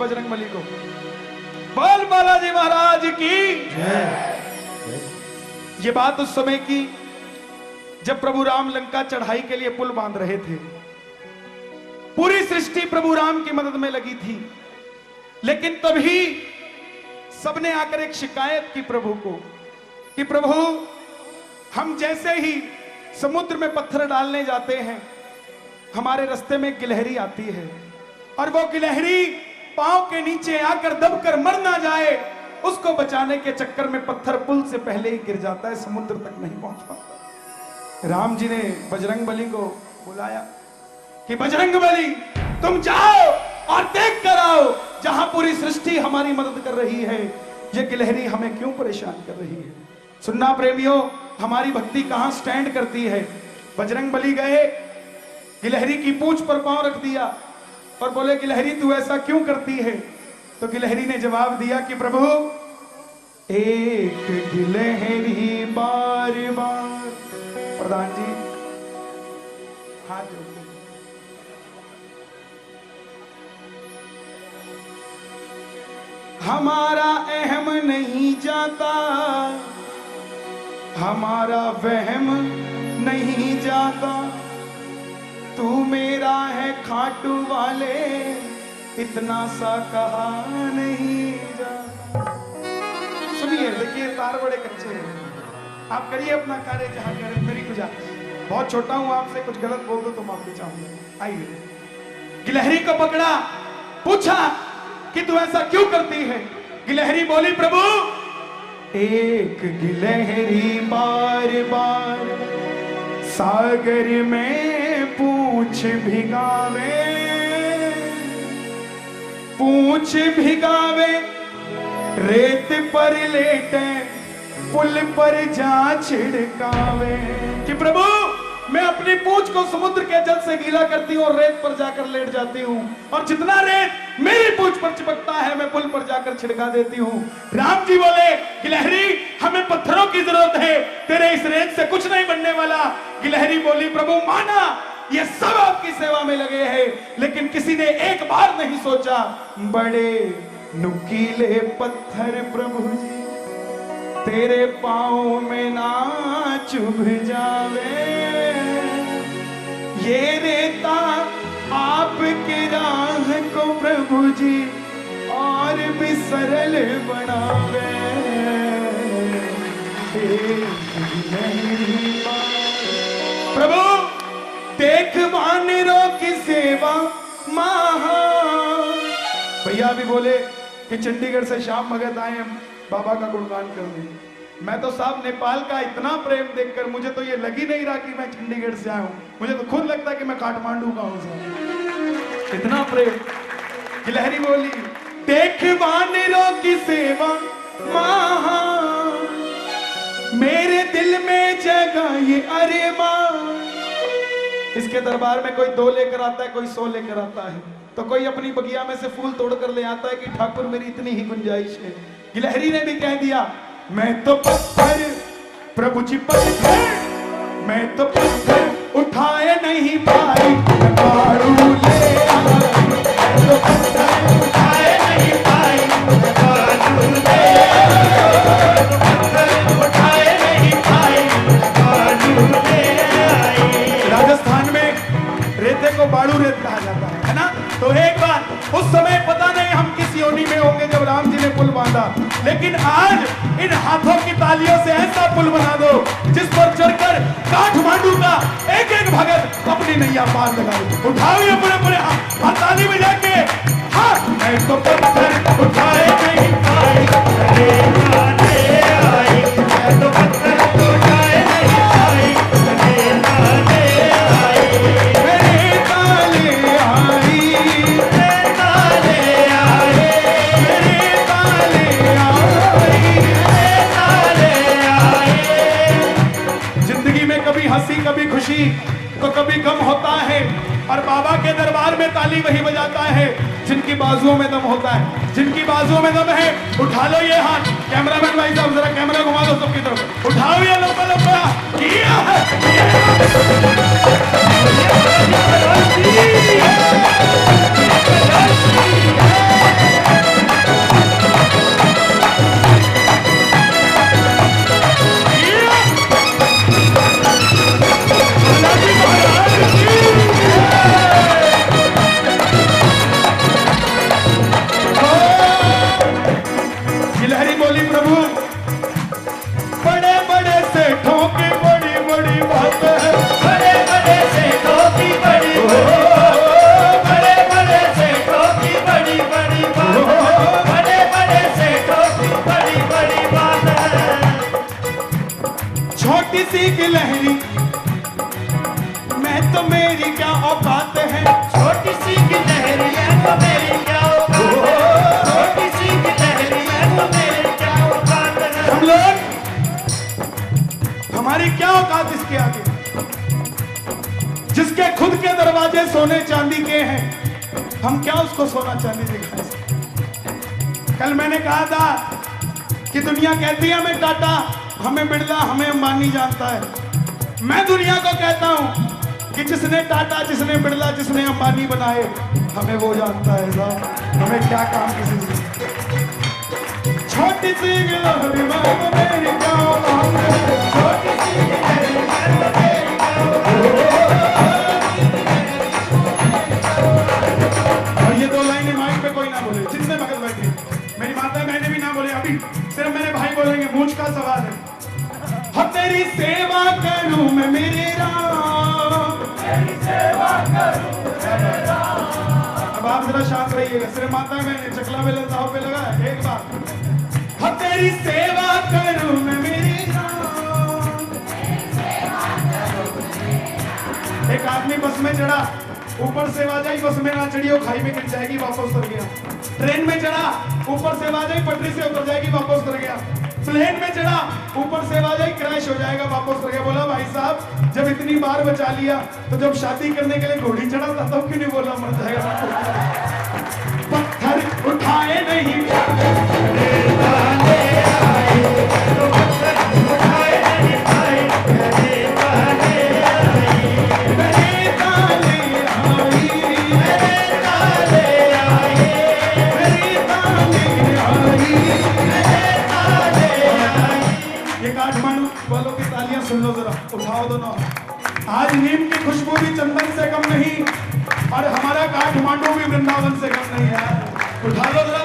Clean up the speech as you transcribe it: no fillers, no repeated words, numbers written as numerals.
बजरंगबली को। बोल बालाजी महाराज की। ये बात उस समय की जब प्रभु राम लंका चढ़ाई के लिए पुल बांध रहे थे। पूरी सृष्टि प्रभु राम की मदद में लगी थी, लेकिन तभी सबने आकर एक शिकायत की प्रभु को कि प्रभु, हम जैसे ही समुद्र में पत्थर डालने जाते हैं, हमारे रास्ते में गिलहरी आती है और वो गिलहरी पांव के नीचे आकर दबकर मर ना जाए, उसको बचाने के चक्कर में पत्थर पुल से पहले ही गिर जाता है, समुद्र तक नहीं पहुंच पाता। राम जी ने बजरंगबली को बुलाया कि बजरंगबली, तुम जाओ और देख कर आओ, जहां पूरी सृष्टि हमारी मदद कर रही है, ये गिलहरी हमें क्यों परेशान कर रही है। सुनना प्रेमियों, हमारी भक्ति कहां स्टैंड करती है। बजरंगबली गए, गिलहरी की पूंछ पर पांव रख दिया और बोले, गिलहरी तू ऐसा क्यों करती है। तो गिलहरी ने जवाब दिया कि प्रभु, एक गिलहरी बार बार। प्रधान जी हाथ जोड़ दो। हमारा अहम नहीं जाता, हमारा वहम नहीं जाता, तू मेरा है खाटू वाले, इतना सा कहा नहीं जाता। सुनिए, देखिए तार बड़े कच्चे हैं, आप करिए अपना कार्य जहां करें, मेरी गुजारिश। बहुत छोटा हूं, आपसे कुछ गलत बोल दो तो माफी चाहूंगा। आइए, गिलहरी को पकड़ा, पूछा कि तू ऐसा क्यों करती है। गिलहरी बोली, प्रभु, एक गिलहरी बार बार सागर में पूंछ भिगावे, पूंछ भिगावे, रेत पर लेटे, पुल पर जा छिड़कावे। कि प्रभु, मैं अपनी पूंछ को समुद्र के जल से गीला करती हूँ और रेत पर जाकर लेट जाती हूँ, और जितना रेत मेरी पूंछ पर चिपकता है मैं पुल पर जाकर छिड़का देती हूँ। राम जी बोले, गिलहरी, हमें पत्थरों की जरूरत है, तेरे इस रेत से कुछ नहीं बनने वाला। गिलहरी बोली, प्रभु माना, ये सब आपकी सेवा में लगे हैं, लेकिन किसी ने एक बार नहीं सोचा, बड़े नुकीले पत्थर प्रभु जी तेरे पाँव में ना चुभ जावे, ये रेता आपके राह को प्रभु जी और भी सरल बनावे। प्रभु, देख वानरों की सेवा महा। भैया भी बोले कि चंडीगढ़ से श्याम भगत आए हैं बाबा का गुणगान करने। मैं तो साहब नेपाल का इतना प्रेम देखकर मुझे तो ये लग ही नहीं रहा कि मैं चंडीगढ़ से आया हूं, मुझे तो खुद लगता है कि मैं काठमांडू का हूं साहब, इतना प्रेम। गिलहरी बोली, देख वानरों की सेवा महा, मेरे दिल में जगह ये अरे मां। इसके दरबार में कोई 2 लेकर आता है, कोई 100 लेकर आता है, तो कोई अपनी बगिया में से फूल तोड़ कर ले आता है कि ठाकुर मेरी इतनी ही गुंजाइश है। गिलहरी ने भी कह दिया, मैं तो पत्थर प्रभु जी पत्थर, मैं तो पत्थर उठाए नहीं पाई, बारू ले आया। मैं तो पत्थर उठाए नहीं पाई, बारू ले आया। पत्थर उठाए नहीं पाई, बारू ले आई। राजस्थान में रेते को बाड़ू रेत कहा जाता है ना। तो एक बार उस समय पता नहीं हम किस योनि में होंगे जब राम जी ने पुल बांधा, लेकिन आज इन हाथों की तालियों से ऐसा पुल बना दो जिस पर चढ़कर काठमांडू का एक एक भगत अपनी नैया पार लगा दे। उठाओ ये पूरे पूरे हाथ, ताली बजा के। हाँ, मैं तो पत्थर उठाए नहीं पाई, मैं तो पत्थर उठाए नहीं पाई, हंसी कभी खुशी तो कभी गम होता है, और बाबा के दरबार में ताली वही बजाता है जिनकी बाजुओं में दम होता है। जिनकी बाजुओं में दम है, उठा लो ये हाथ। कैमरामैन भाई साहब जरा कैमरा घुमा दो सबकी तरफ, उठाओ ये लंबा लंबा। किया है दरवाजे सोने चांदी के हैं, हम क्या उसको सोना चांदी दिखा सकते। कल मैंने कहा था कि दुनिया कहती है हमें टाटा, हमें बिरला, हमें अंबानी जानता है। मैं दुनिया को कहता हूं कि जिसने टाटा, जिसने बिरला, जिसने अंबानी बनाए, हमें वो जानता है साहब, हमें क्या काम किसी से। छोटी सी गिलहरी मेरी छोटी सी और ये 2 लाइनें माइक पे कोई ना बोले, जितने भगत बैठे, मेरी माता मैंने भी ना बोले, अभी सिर्फ मेरे भाई बोलेंगे, मूंछ का सवाल है। हम तेरी सेवा करूं मैं मेरे राम, तेरी सेवा करूं मेरे राम। अब आप जरा शांत रहिएगा, सिर्फ माता मैंने चकला बेलन साहब पे लगा एक बार। हम तेरी सेवा करूं मैं मेरे राम। एक आदमी बस में चढ़ा, ऊपर से आवाज आई, बस में ना चढ़ियो, खाई में गिर जाएगी, वापस उतर गया। ट्रेन में चढ़ा, ऊपर से आवाज आई, पटरी से उतर जाएगी, वापस उतर गया। प्लेन में चढ़ा, ऊपर से आवाज आई, क्रैश हो जाएगा, वापस उतर गया। बोला भाई साहब जब इतनी बार बचा लिया तो जब शादी करने के लिए घोड़ी चढ़ा था तब क्यों नहीं बोला मर जाएगा। पत्थर उठाए नहीं काठमांडू वालों की तालियां सुन लो जरा, उठाओ दोनों। आज नीम की खुशबू भी चंदन से कम नहीं और हमारा काठमांडू भी वृंदावन से कम नहीं है। उठा लो जरा।